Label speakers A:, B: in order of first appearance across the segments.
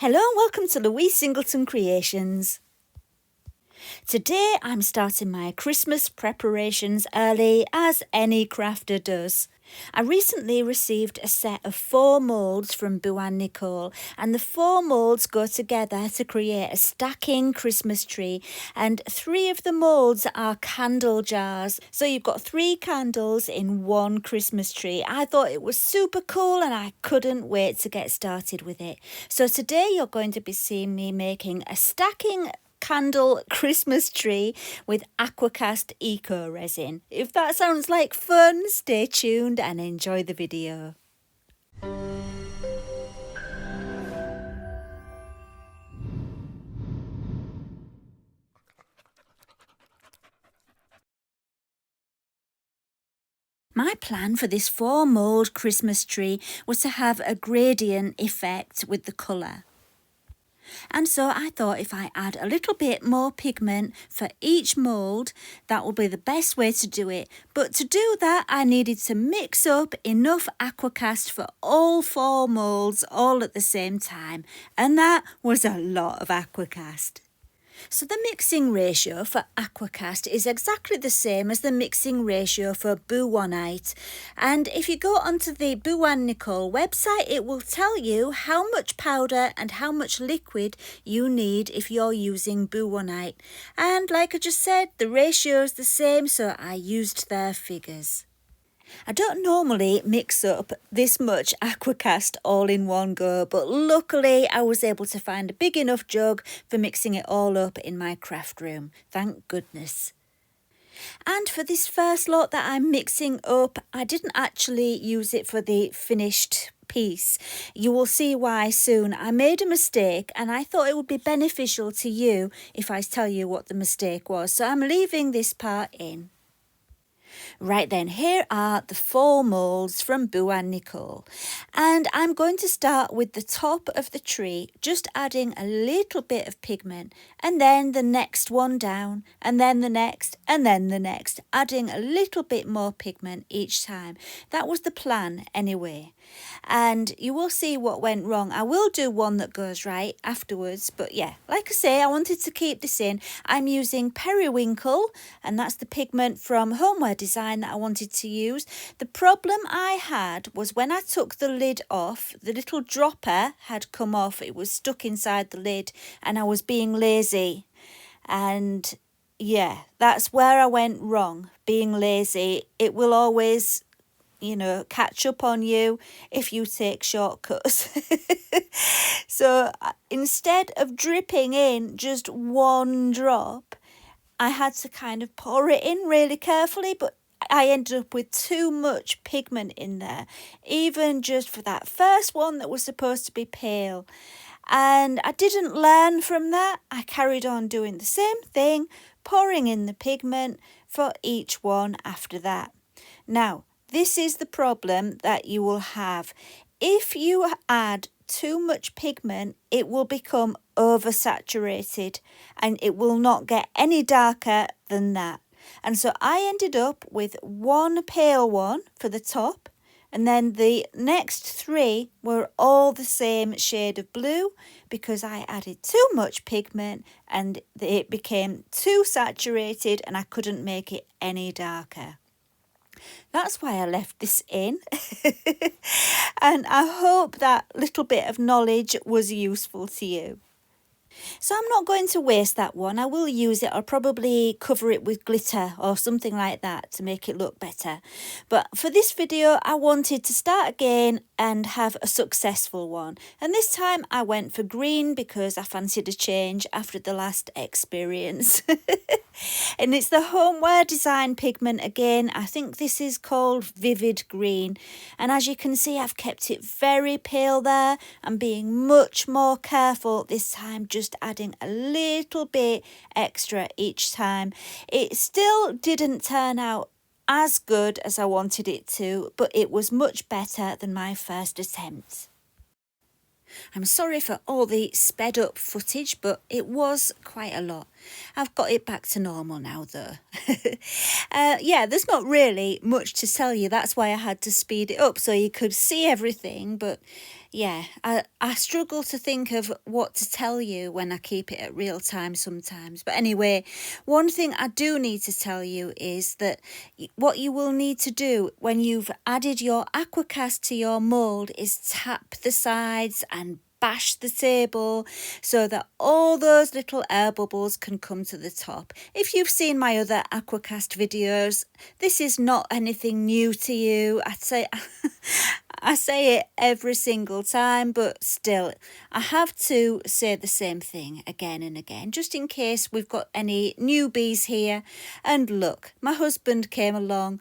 A: Hello and welcome to Louise Singleton Creations. Today I'm starting my Christmas preparations early as any crafter does. I recently received a set of 4 moulds from Boowannicole, and the 4 moulds go together to create a stacking Christmas tree, and 3 of the moulds are candle jars. So you've got 3 candles in 1 Christmas tree. I thought it was super cool and I couldn't wait to get started with it. So today you're going to be seeing me making a stacking candle Christmas tree with Aqua Cast eco resin. If that sounds like fun, stay tuned and enjoy the video. My plan for this 4 mould Christmas tree was to have a gradient effect with the colour. And so I thought if I add a little bit more pigment for each mould, that will be the best way to do it. But to do that, I needed to mix up enough Aqua Cast for all 4 moulds all at the same time. And that was a lot of Aqua Cast. So the mixing ratio for Aqua Cast is exactly the same as the mixing ratio for Boowannicole. And if you go onto the Boowannicole website, it will tell you how much powder and how much liquid you need if you're using Boowannicole. And like I just said, the ratio is the same, so I used their figures. I don't normally mix up this much Aqua Cast all in one go, but luckily I was able to find a big enough jug for mixing it all up in my craft room. Thank goodness. And for this first lot that I'm mixing up, I didn't actually use it for the finished piece. You will see why soon. I made a mistake and I thought it would be beneficial to you if I tell you what the mistake was. So I'm leaving this part in. Right then, here are the 4 moulds from Boowannicole, and I'm going to start with the top of the tree, just adding a little bit of pigment, and then the next one down, and then the next, and then the next, adding a little bit more pigment each time. That was the plan anyway, and you will see what went wrong. I will do one that goes right afterwards, but yeah, like I say, I wanted to keep this in. I'm using periwinkle, and that's the pigment from Homeware Design that I wanted to use. The problem I had was when I took the lid off, the little dropper had come off. It was stuck inside the lid and I was being lazy. And yeah, that's where I went wrong, being lazy. It will always, catch up on you if you take shortcuts. So instead of dripping in just one drop, I had to kind of pour it in really carefully, but I ended up with too much pigment in there, even just for that first one that was supposed to be pale. And I didn't learn from that. I carried on doing the same thing, pouring in the pigment for each one after that. Now, this is the problem that you will have. If you add too much pigment, it will become oversaturated and it will not get any darker than that. And so I ended up with 1 pale one for the top, and then the next 3 were all the same shade of blue because I added too much pigment and it became too saturated and I couldn't make it any darker. That's why I left this in. And I hope that little bit of knowledge was useful to you. So I'm not going to waste that one. I will use it. I'll probably cover it with glitter or something like that to make it look better. But for this video, I wanted to start again and have a successful one. And this time I went for green because I fancied a change after the last experience. And it's the Homeware Design pigment again. I think this is called Vivid Green. And as you can see, I've kept it very pale there. I'm being much more careful this time, just adding a little bit extra each time. It still didn't turn out as good as I wanted it to, but it was much better than my first attempt. I'm sorry for all the sped up footage, but it was quite a lot. I've got it back to normal now though. Yeah, there's not really much to tell you. That's why I had to speed it up so you could see everything. But yeah, I struggle to think of what to tell you when I keep it at real time sometimes. But anyway, one thing I do need to tell you is that what you will need to do when you've added your Aqua Cast to your mould is tap the sides and bash the table so that all those little air bubbles can come to the top. If you've seen my other Aqua Cast videos, this is not anything new to you. I say it every single time, but still, I have to say the same thing again and again, just in case we've got any newbies here. And look, my husband came along.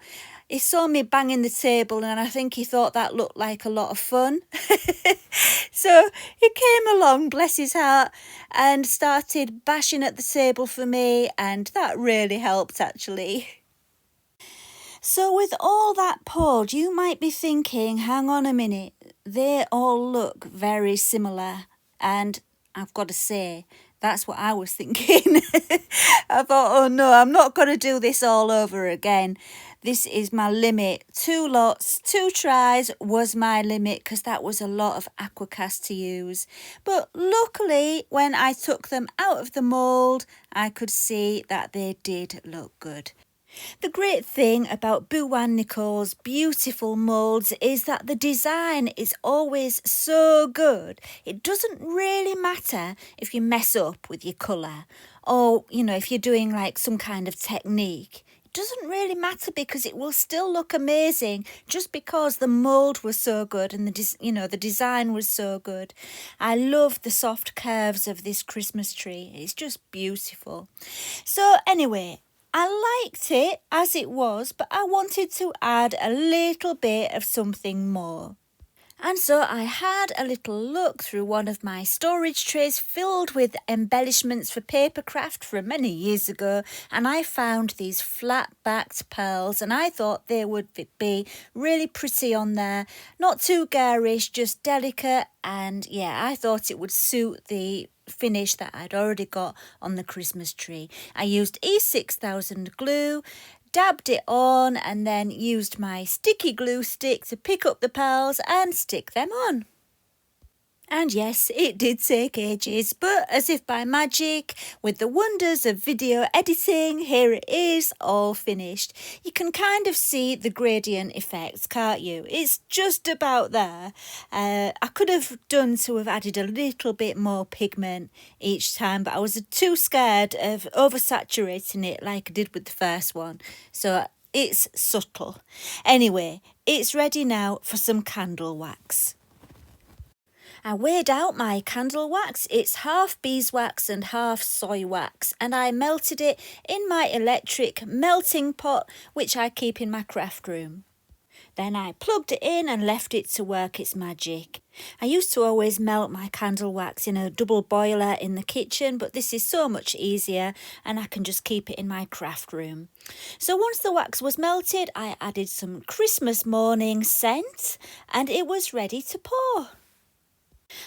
A: He saw me banging the table and I think he thought that looked like a lot of fun. So he came along, bless his heart, and started bashing at the table for me, and that really helped actually. So with all that poured, you might be thinking, hang on a minute, they all look very similar. And I've got to say, that's what I was thinking. I thought, oh no, I'm not going to do this all over again. This is my limit. 2 lots, 2 tries was my limit because that was a lot of Aqua Cast to use. But luckily, when I took them out of the mould, I could see that they did look good. The great thing about Boowannicole's beautiful moulds is that the design is always so good. It doesn't really matter if you mess up with your colour or, if you're doing like some kind of technique. It doesn't really matter because it will still look amazing just because the mould was so good and the design was so good. I love the soft curves of this Christmas tree. It's just beautiful. So anyway, I liked it as it was, but I wanted to add a little bit of something more. And so I had a little look through one of my storage trays filled with embellishments for paper craft from many years ago, and I found these flat-backed pearls, and I thought they would be really pretty on there. Not too garish, just delicate, and yeah, I thought it would suit the finish that I'd already got on the Christmas tree. I used E6000 glue, dabbed it on, and then used my sticky glue stick to pick up the pearls and stick them on. And yes, it did take ages, but as if by magic, with the wonders of video editing, here it is, all finished. You can kind of see the gradient effects, can't you? It's just about there. I could have done to have added a little bit more pigment each time, but I was too scared of oversaturating it like I did with the first one. So it's subtle. Anyway, it's ready now for some candle wax. I weighed out my candle wax. It's half beeswax and half soy wax, and I melted it in my electric melting pot, which I keep in my craft room. Then I plugged it in and left it to work its magic. I used to always melt my candle wax in a double boiler in the kitchen, but this is so much easier and I can just keep it in my craft room. So once the wax was melted, I added some Christmas morning scent and it was ready to pour.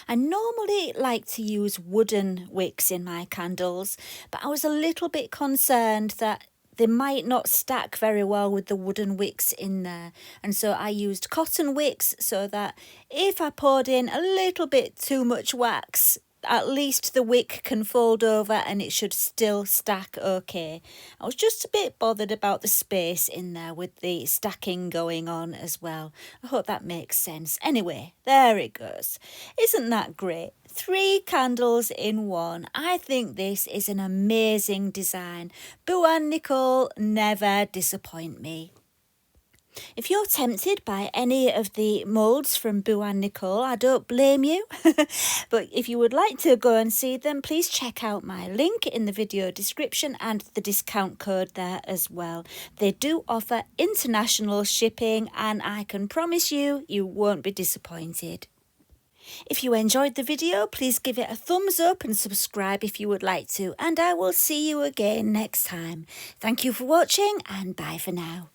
A: I normally like to use wooden wicks in my candles, but I was a little bit concerned that they might not stack very well with the wooden wicks in there. And so I used cotton wicks so that if I poured in a little bit too much wax, at least the wick can fold over and it should still stack okay. I was just a bit bothered about the space in there with the stacking going on as well. I hope that makes sense. Anyway, there it goes. Isn't that great? 3 candles in one. I think this is an amazing design. Boowannicole never disappoint me. If you're tempted by any of the moulds from Boowannicole, I don't blame you. But if you would like to go and see them, please check out my link in the video description and the discount code there as well. They do offer international shipping and I can promise you, you won't be disappointed. If you enjoyed the video, please give it a thumbs up and subscribe if you would like to. And I will see you again next time. Thank you for watching and bye for now.